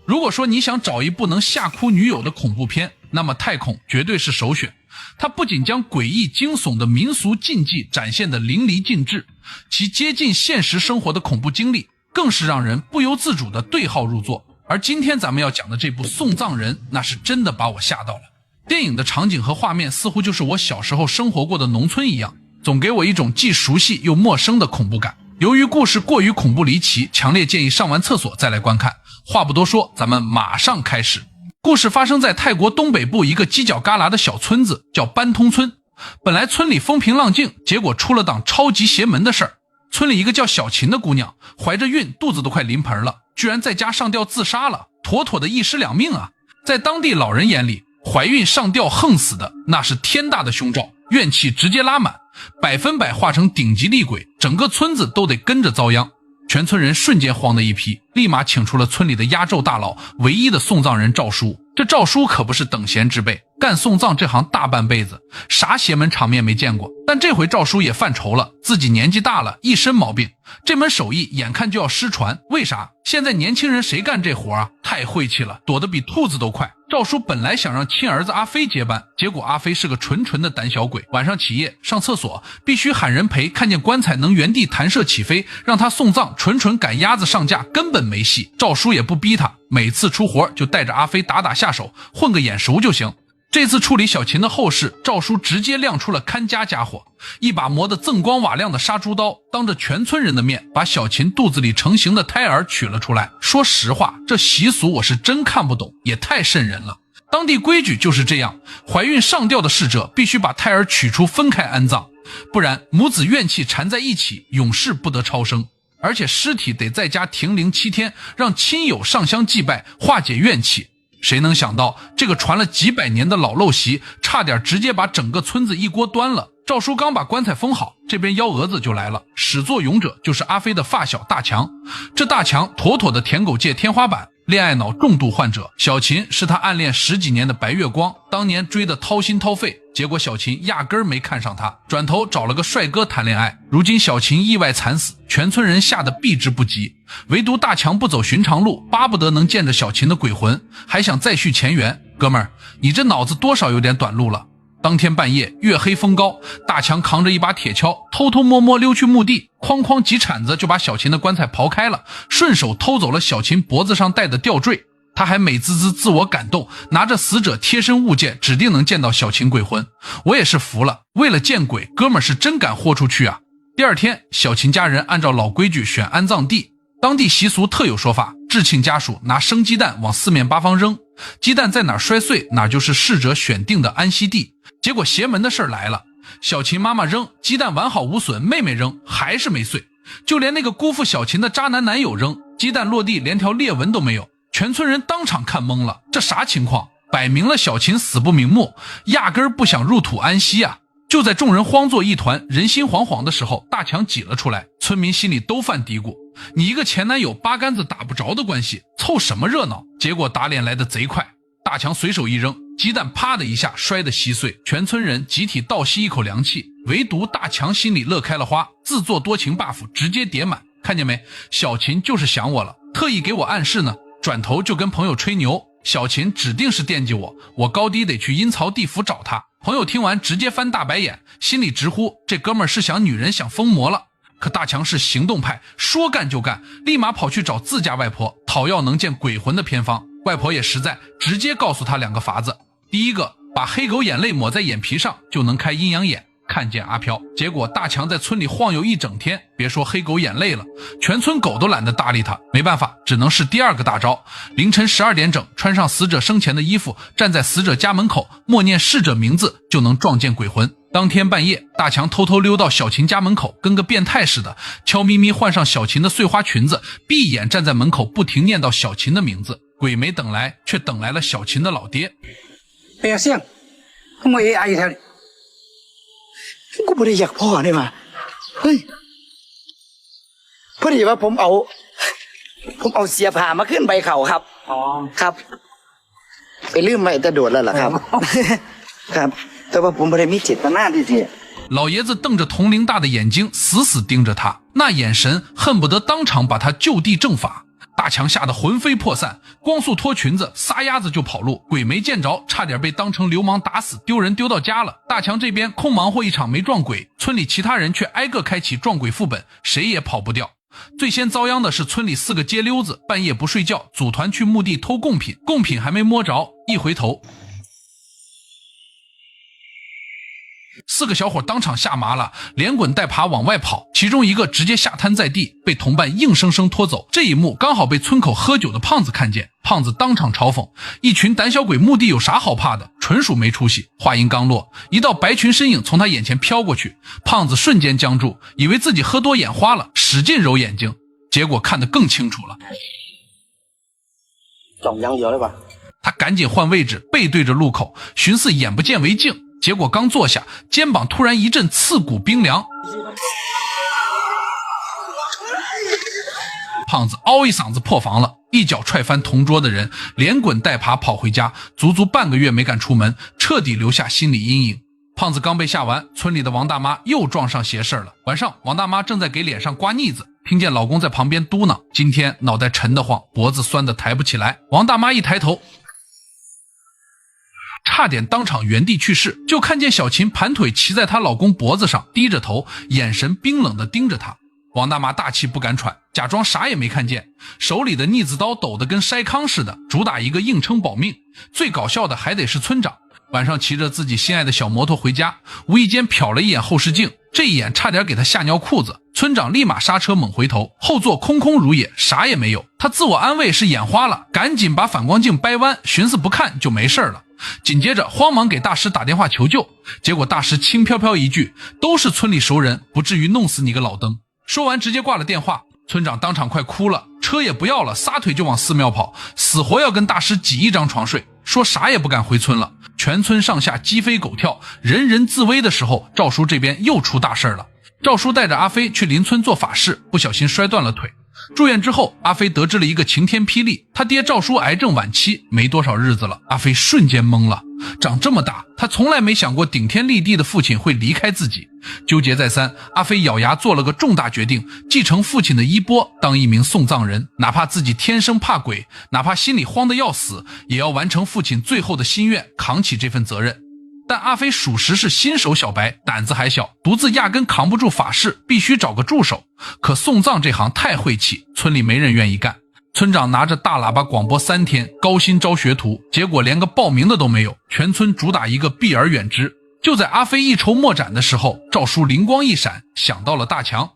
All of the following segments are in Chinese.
如果说你想找一部能吓哭女友的恐怖片，那么《太恐》绝对是首选。它不仅将诡异惊悚的民俗禁忌展现得淋漓尽致，其接近现实生活的恐怖经历更是让人不由自主地对号入座。而今天咱们要讲的这部《送葬人》，那是真的把我吓到了。电影的场景和画面似乎就是我小时候生活过的农村一样，总给我一种既熟悉又陌生的恐怖感。由于故事过于恐怖离奇，强烈建议上完厕所再来观看。话不多说，咱们马上开始。故事发生在泰国东北部一个犄角旮旯的小村子，叫班通村。本来村里风平浪静，结果出了档超级邪门的事儿。村里一个叫小琴的姑娘，怀着孕，肚子都快临盆了，居然在家上吊自杀了，妥妥的一尸两命啊！在当地老人眼里，怀孕上吊横死的那是天大的凶兆，怨气直接拉满，100%化成顶级厉鬼，整个村子都得跟着遭殃。全村人瞬间慌得一批，立马请出了村里的压轴大佬，唯一的送葬人赵叔。这赵叔可不是等闲之辈，干送葬这行大半辈子，啥邪门场面没见过。但这回赵叔也犯愁了，自己年纪大了，一身毛病，这门手艺眼看就要失传。为啥？现在年轻人谁干这活啊？太晦气了，躲得比兔子都快。赵叔本来想让亲儿子阿飞接班，结果阿飞是个纯的胆小鬼，晚上起夜上厕所必须喊人陪，看见棺材能原地弹射起飞，让他送葬纯赶鸭子上架，根本没戏。赵叔也不逼他，每次出活就带着阿飞打下手，混个眼熟就行。这次处理小琴的后事，赵叔直接亮出了看家家伙，一把磨得锃光瓦亮的杀猪刀，当着全村人的面把小琴肚子里成型的胎儿取了出来。说实话，这习俗我是真看不懂，也太瘆人了。当地规矩就是这样，怀孕上吊的逝者必须把胎儿取出分开安葬，不然母子怨气缠在一起，永世不得超生。而且尸体得在家停灵7天，让亲友上香祭拜，化解怨气。谁能想到这个传了几百年的老陋习，差点直接把整个村子一锅端了。赵叔刚把棺材封好，这边幺蛾子就来了。始作俑者就是阿飞的发小大强，这大强妥妥的舔狗界天花板，恋爱脑重度患者。小琴是他暗恋10几年的白月光，当年追得掏心掏肺，结果小琴压根儿没看上他，转头找了个帅哥谈恋爱。如今小琴意外惨死，全村人吓得避之不及，唯独大强不走寻常路，巴不得能见着小琴的鬼魂，还想再续前缘。哥们儿，你这脑子多少有点短路了。当天半夜，月黑风高，大强扛着一把铁锹，偷偷摸摸溜去墓地，哐几铲子就把小琴的棺材刨开了，顺手偷走了小琴脖子上戴的吊坠。他还美滋滋自我感动，拿着死者贴身物件，指定能见到小琴鬼魂。我也是服了，为了见鬼，哥们儿是真敢豁出去啊！第二天，小琴家人按照老规矩选安葬地，当地习俗特有说法，至亲家属拿生鸡蛋往四面八方扔，鸡蛋在哪儿摔碎，哪就是逝者选定的安息地。结果邪门的事儿来了，小琴妈妈扔鸡蛋完好无损，妹妹扔还是没碎，就连那个辜负小琴的渣男男友扔鸡蛋落地连条裂纹都没有。全村人当场看懵了，这啥情况？摆明了小琴死不瞑目，压根儿不想入土安息啊！就在众人慌作一团，人心惶惶的时候，大强挤了出来，村民心里都犯嘀咕，你一个前男友八竿子打不着的关系，凑什么热闹？结果打脸来得贼快，大强随手一扔，鸡蛋啪的一下摔得稀碎，全村人集体倒吸一口凉气，唯独大强心里乐开了花，自作多情 buff 直接叠满。看见没？小琴就是想我了，特意给我暗示呢。转头就跟朋友吹牛，小琴指定是惦记我，我高低得去阴曹地府找她。朋友听完直接翻大白眼，心里直呼这哥们儿是想女人想疯魔了。可大强是行动派，说干就干，立马跑去找自家外婆讨要能见鬼魂的偏方。外婆也实在，直接告诉他2个法子。第一个，把黑狗眼泪抹在眼皮上就能开阴阳眼，看见阿飘。结果大强在村里晃悠一整天，别说黑狗眼泪了，全村狗都懒得搭理他。没办法，只能是第2个大招。凌晨12点整，穿上死者生前的衣服，站在死者家门口，默念逝者名字，就能撞见鬼魂。当天半夜，大强偷偷溜到小琴家门口，跟个变态似的，悄咪咪换上小琴的碎花裙子，闭眼站在门口，不停念叨小琴的名字。鬼没等来，却等来了小琴的老爹。哎呀，เสียงทำไม AI แท้กูไม่ได้อยากพ่อนี่มาเฮ้ยพอดีว่าผมเอาเสียผ้ามาขึ้นใบเขาครับอ๋อครับไปลืมไว้แต่โดดแล้วล่ะครับ ครับแต่ว่าผมไม่ได้มีเจตนาที่จะ老爷子瞪着铜铃大的眼睛死死盯着他，那眼神恨不得当场把他就地正法。大强吓得魂飞魄散，光速脱裙子撒丫子就跑路，鬼没见着，差点被当成流氓打死，丢人丢到家了。大强这边空忙活一场没撞鬼，村里其他人却挨个开启撞鬼副本，谁也跑不掉。最先遭殃的是村里4个街溜子，半夜不睡觉，组团去墓地偷贡品，贡品还没摸着，一回头4个小伙当场吓麻了，连滚带爬往外跑，其中一个直接下瘫在地，被同伴硬生生拖走。这一幕刚好被村口喝酒的胖子看见，胖子当场嘲讽：一群胆小鬼墓地有啥好怕的，纯属没出息。话音刚落，一道白裙身影从他眼前飘过去，胖子瞬间僵住，以为自己喝多眼花了，使劲揉眼睛，结果看得更清楚了。他赶紧换位置，背对着路口，寻思眼不见为净，结果刚坐下，肩膀突然一阵刺骨冰凉，胖子嗷一嗓子破防了，一脚踹翻同桌的人，连滚带爬跑回家，足足半个月没敢出门，彻底留下心理阴影。胖子刚被吓完，村里的王大妈又撞上邪事了。晚上，王大妈正在给脸上刮腻子，听见老公在旁边嘟囔，今天脑袋沉得慌，脖子酸得抬不起来。王大妈一抬头，差点当场原地去世，就看见小琴盘腿骑在她老公脖子上，低着头，眼神冰冷地盯着她。王大妈大气不敢喘，假装啥也没看见，手里的腻子刀抖得跟筛糠似的，主打一个硬撑保命。最搞笑的还得是村长，晚上骑着自己心爱的小摩托回家，无意间瞟了一眼后视镜，这一眼差点给他吓尿裤子。村长立马刹车猛回头，后座空空如也，啥也没有。他自我安慰是眼花了，赶紧把反光镜掰弯，寻思不看就没事了。紧接着慌忙给大师打电话求救，结果大师轻飘飘一句，都是村里熟人，不至于弄死你个老登。说完直接挂了电话。村长当场快哭了，车也不要了，撒腿就往寺庙跑，死活要跟大师挤一张床睡，说啥也不敢回村了。全村上下鸡飞狗跳，人人自危的时候，赵叔这边又出大事了。赵叔带着阿飞去邻村做法事，不小心摔断了腿。住院之后，阿飞得知了一个晴天霹雳，他爹赵叔癌症晚期，没多少日子了。阿飞瞬间懵了，长这么大，他从来没想过顶天立地的父亲会离开自己。纠结再三，阿飞咬牙做了个重大决定，继承父亲的衣钵，当一名送葬人，哪怕自己天生怕鬼，哪怕心里慌得要死，也要完成父亲最后的心愿，扛起这份责任。但阿飞属实是新手小白，胆子还小，独自压根扛不住法事，必须找个助手。可送葬这行太晦气，村里没人愿意干。村长拿着大喇叭广播3天，高薪招学徒，结果连个报名的都没有，全村主打一个避而远之。就在阿飞一筹莫展的时候，赵叔灵光一闪，想到了大强。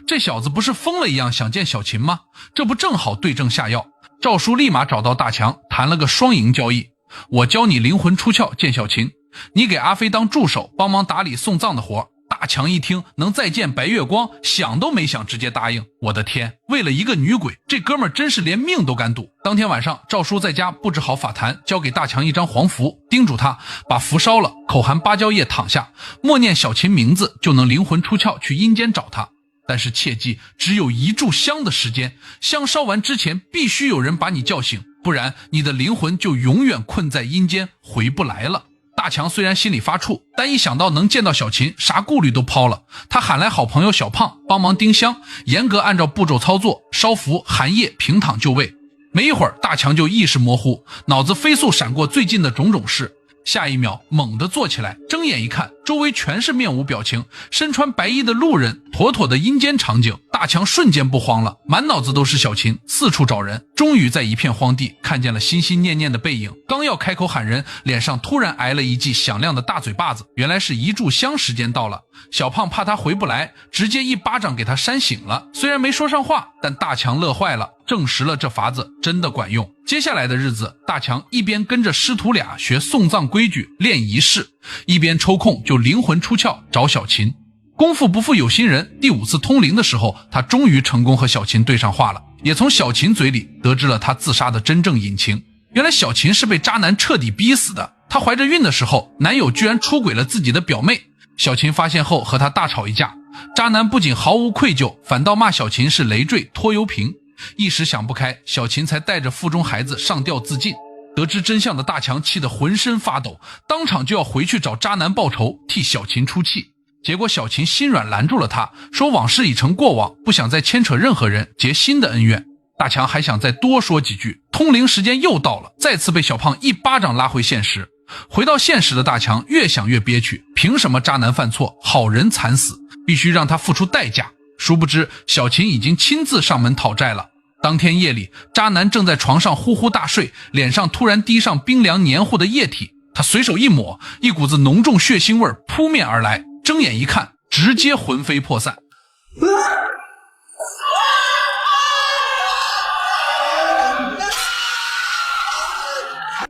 这小子不是疯了一样想见小琴吗？这不正好对症下药。赵叔立马找到大强，谈了个双赢交易，我教你灵魂出窍见小琴，你给阿飞当助手，帮忙打理送葬的活。大强一听能再见白月光，想都没想直接答应。我的天，为了一个女鬼，这哥们儿真是连命都敢赌。当天晚上，赵叔在家布置好法坛，交给大强一张黄符，叮嘱他把符烧了，口含芭蕉叶躺下，默念小琴名字，就能灵魂出窍去阴间找他。但是切记，只有1炷香的时间，香烧完之前必须有人把你叫醒，不然你的灵魂就永远困在阴间，回不来了。大强虽然心里发怵，但一想到能见到小琴，啥顾虑都抛了。他喊来好朋友小胖帮忙丁香，严格按照步骤操作，烧符含液平躺就位。没一会儿，大强就意识模糊，脑子飞速闪过最近的种种事。下一秒猛地坐起来，睁眼一看，周围全是面无表情，身穿白衣的路人，妥妥的阴间场景。大强瞬间不慌了，满脑子都是小琴，四处找人，终于在一片荒地看见了心心念念的背影。刚要开口喊人，脸上突然挨了一记响亮的大嘴巴子，原来是1炷香时间到了。小胖怕他回不来，直接一巴掌给他扇醒了。虽然没说上话，但大强乐坏了，证实了这法子真的管用。接下来的日子，大强一边跟着师徒俩学送葬规矩练仪式，一边抽空就灵魂出窍找小琴。功夫不负有心人，第5次通灵的时候，他终于成功和小琴对上话了，也从小琴嘴里得知了他自杀的真正隐情。原来小琴是被渣男彻底逼死的，她怀着孕的时候，男友居然出轨了自己的表妹。小琴发现后和他大吵一架，渣男不仅毫无愧疚，反倒骂小琴是累赘拖油瓶。一时想不开，小琴才带着腹中孩子上吊自尽。得知真相的大强气得浑身发抖，当场就要回去找渣男报仇，替小琴出气。结果小琴心软拦住了他，说往事已成过往，不想再牵扯任何人，结新的恩怨。大强还想再多说几句，通灵时间又到了，再次被小胖一巴掌拉回现实。回到现实的大强越想越憋屈，凭什么渣男犯错，好人惨死，必须让他付出代价。殊不知小琴已经亲自上门讨债了。当天夜里，渣男正在床上呼呼大睡，脸上突然滴上冰凉黏糊的液体，他随手一抹，一股子浓重血腥味扑面而来，睁眼一看，直接魂飞魄散。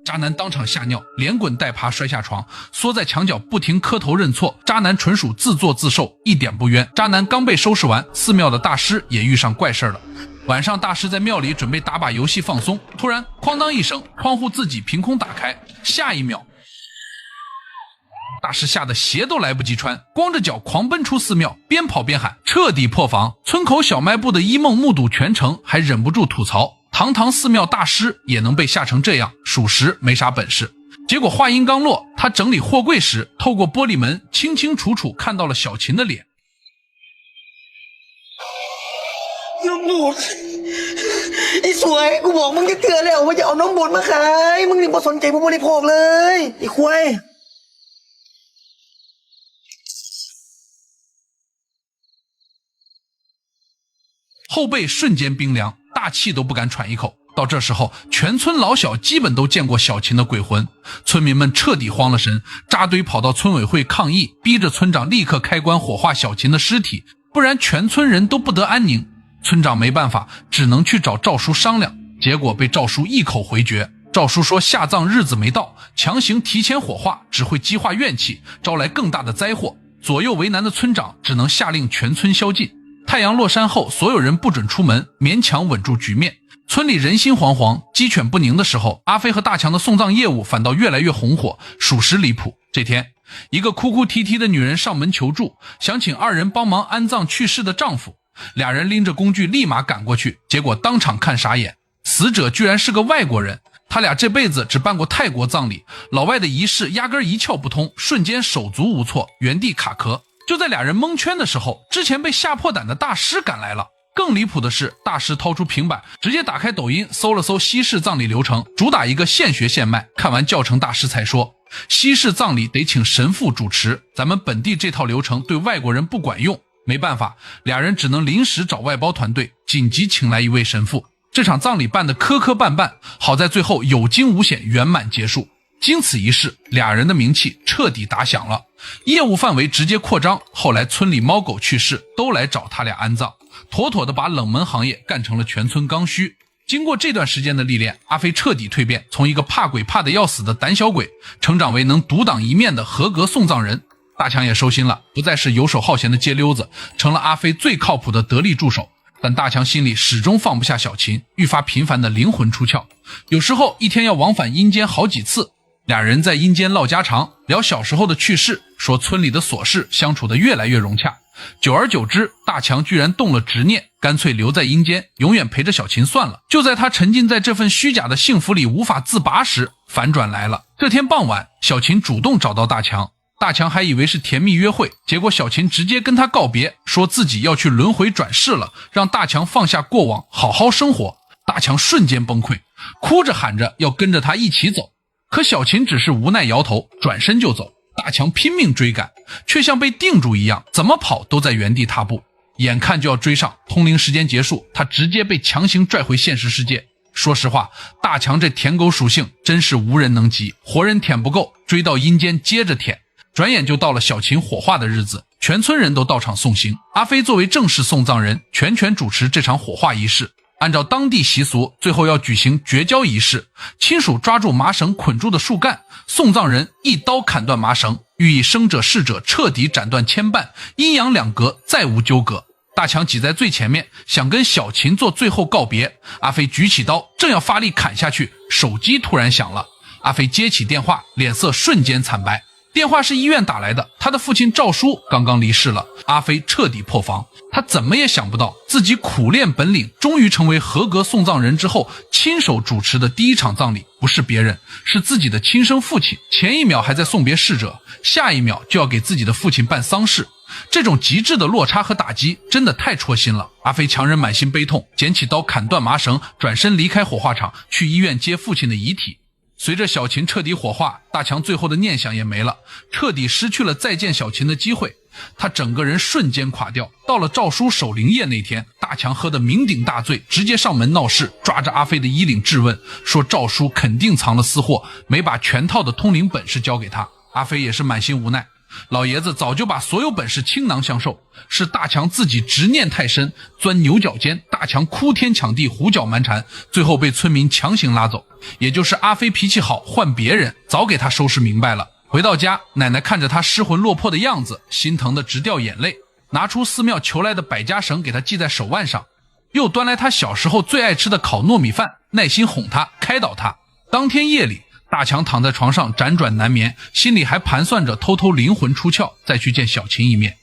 渣男当场吓尿，连滚带爬摔下床，缩在墙角不停磕头认错。渣男纯属自作自受，一点不冤。渣男刚被收拾完，寺庙的大师也遇上怪事了。晚上大师在庙里准备打把游戏放松，突然哐当一声，窗户自己凭空打开，下一秒大师吓得鞋都来不及穿，光着脚狂奔出寺庙，边跑边喊彻底破防。村口小卖部的一梦目睹全程，还忍不住吐槽，堂堂寺庙大师也能被吓成这样，属实没啥本事。结果话音刚落，他整理货柜时，透过玻璃门清清楚楚看到了小琴的脸。น้องบูดไอ้สวยกูบอกมึงจะเตือนแล้วว่าอย่าเอาน้องบูดมาขายมึงนี่บ่สนใจผู้บริโภคเลยไอ้ควาย后背瞬间冰凉，大气都不敢喘一口。到这时候，全村老小基本都见过小琴的鬼魂，村民们彻底慌了神，扎堆跑到村委会抗议，逼着村长立刻开棺火化小琴的尸体，不然全村人都不得安宁。村长没办法，只能去找赵叔商量，结果被赵叔一口回绝。赵叔说下葬日子没到，强行提前火化只会激化怨气，招来更大的灾祸。左右为难的村长只能下令全村宵禁。太阳落山后，所有人不准出门，勉强稳住局面。村里人心惶惶，鸡犬不宁的时候，阿飞和大强的送葬业务反倒越来越红火，属实离谱。这天，一个哭哭啼啼的女人上门求助，想请二人帮忙安葬去世的丈夫。俩人拎着工具立马赶过去，结果当场看傻眼，死者居然是个外国人。他俩这辈子只办过泰国葬礼，老外的仪式压根一窍不通，瞬间手足无措，原地卡壳。就在俩人蒙圈的时候，之前被吓破胆的大师赶来了。更离谱的是，大师掏出平板，直接打开抖音搜了搜西式葬礼流程，主打一个现学现卖。看完教程，大师才说，西式葬礼得请神父主持，咱们本地这套流程对外国人不管用。没办法，俩人只能临时找外包团队，紧急请来一位神父。这场葬礼办得磕磕绊绊，好在最后有惊无险，圆满结束。经此一事，俩人的名气彻底打响了，业务范围直接扩张。后来村里猫狗去世都来找他俩安葬，妥妥的把冷门行业干成了全村刚需。经过这段时间的历练，阿飞彻底蜕变，从一个怕鬼怕得要死的胆小鬼，成长为能独当一面的合格送葬人。大强也收心了，不再是游手好闲的街溜子，成了阿飞最靠谱的得力助手。但大强心里始终放不下小琴，愈发频繁的灵魂出窍，有时候一天要往返阴间好几次。俩人在阴间唠家常，聊小时候的趣事，说村里的琐事，相处得越来越融洽。久而久之，大强居然动了执念，干脆留在阴间，永远陪着小琴算了。就在他沉浸在这份虚假的幸福里无法自拔时，反转来了。这天傍晚，小琴主动找到大强，大强还以为是甜蜜约会，结果小琴直接跟他告别，说自己要去轮回转世了，让大强放下过往，好好生活。大强瞬间崩溃，哭着喊着要跟着他一起走。可小琴只是无奈摇头，转身就走。大强拼命追赶，却像被定住一样，怎么跑都在原地踏步。眼看就要追上，通灵时间结束，他直接被强行拽回现实世界。说实话，大强这舔狗属性真是无人能及，活人舔不够，追到阴间接着舔。转眼就到了小琴火化的日子，全村人都到场送行。阿飞作为正式送葬人，全权主持这场火化仪式。按照当地习俗，最后要举行绝交仪式，亲属抓住麻绳捆住的树干，送葬人一刀砍断麻绳，寓意生者逝者彻底斩断牵绊，阴阳两隔，再无纠葛。大强挤在最前面，想跟小琴做最后告别。阿飞举起刀，正要发力砍下去，手机突然响了。阿飞接起电话，脸色瞬间惨白。电话是医院打来的，他的父亲赵叔刚刚离世了。阿飞彻底破防，他怎么也想不到，自己苦练本领，终于成为合格送葬人之后，亲手主持的第一场葬礼不是别人，是自己的亲生父亲。前一秒还在送别逝者，下一秒就要给自己的父亲办丧事。这种极致的落差和打击真的太戳心了。阿飞强忍满心悲痛，捡起刀砍断麻绳，转身离开火化场，去医院接父亲的遗体。随着小琴彻底火化，大强最后的念想也没了，彻底失去了再见小琴的机会。他整个人瞬间垮掉。到了赵叔守灵夜那天，大强喝得酩酊大醉，直接上门闹事，抓着阿飞的衣领质问，说赵叔肯定藏了私货，没把全套的通灵本事交给他。阿飞也是满心无奈，老爷子早就把所有本事倾囊相授，是大强自己执念太深，钻牛角尖，大强哭天抢地，胡搅蛮缠，最后被村民强行拉走。也就是阿飞脾气好，换别人早给他收拾明白了。回到家，奶奶看着他失魂落魄的样子，心疼得直掉眼泪，拿出寺庙求来的百家绳给他系在手腕上，又端来他小时候最爱吃的烤糯米饭，耐心哄他，开导他。当天夜里，大强躺在床上辗转难眠，心里还盘算着偷偷灵魂出窍，再去见小琴一面。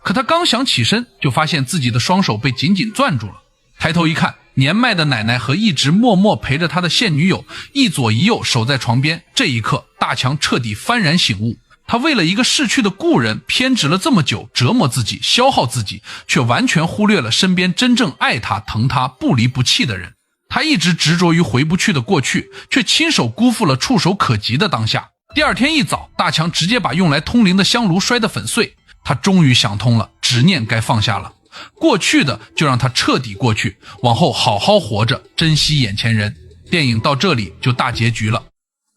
可他刚想起身，就发现自己的双手被紧紧攥住了。抬头一看，年迈的奶奶和一直默默陪着他的现女友一左一右守在床边。这一刻，大强彻底幡然醒悟，他为了一个逝去的故人偏执了这么久，折磨自己，消耗自己，却完全忽略了身边真正爱他、疼他、不离不弃的人。他一直执着于回不去的过去，却亲手辜负了触手可及的当下。第二天一早，大强直接把用来通灵的香炉摔得粉碎。他终于想通了，执念该放下了，过去的就让他彻底过去，往后好好活着，珍惜眼前人。电影到这里就大结局了。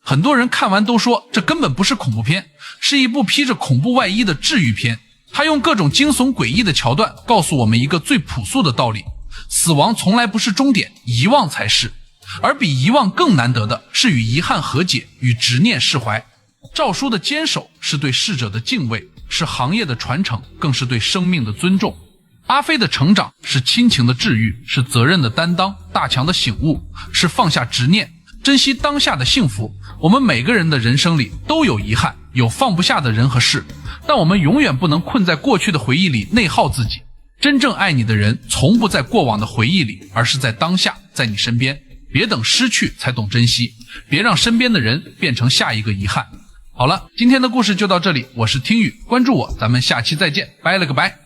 很多人看完都说这根本不是恐怖片，是一部披着恐怖外衣的治愈片。他用各种惊悚诡异的桥段告诉我们一个最朴素的道理：死亡从来不是终点，遗忘才是。而比遗忘更难得的是与遗憾和解，与执念释怀。赵叔的坚守是对逝者的敬畏，是行业的传承，更是对生命的尊重。阿飞的成长是亲情的治愈，是责任的担当。大强的醒悟是放下执念，珍惜当下的幸福。我们每个人的人生里都有遗憾，有放不下的人和事，但我们永远不能困在过去的回忆里内耗自己。真正爱你的人从不在过往的回忆里，而是在当下，在你身边。别等失去才懂珍惜，别让身边的人变成下一个遗憾。好了，今天的故事就到这里，我是听雨，关注我，咱们下期再见，拜了个拜。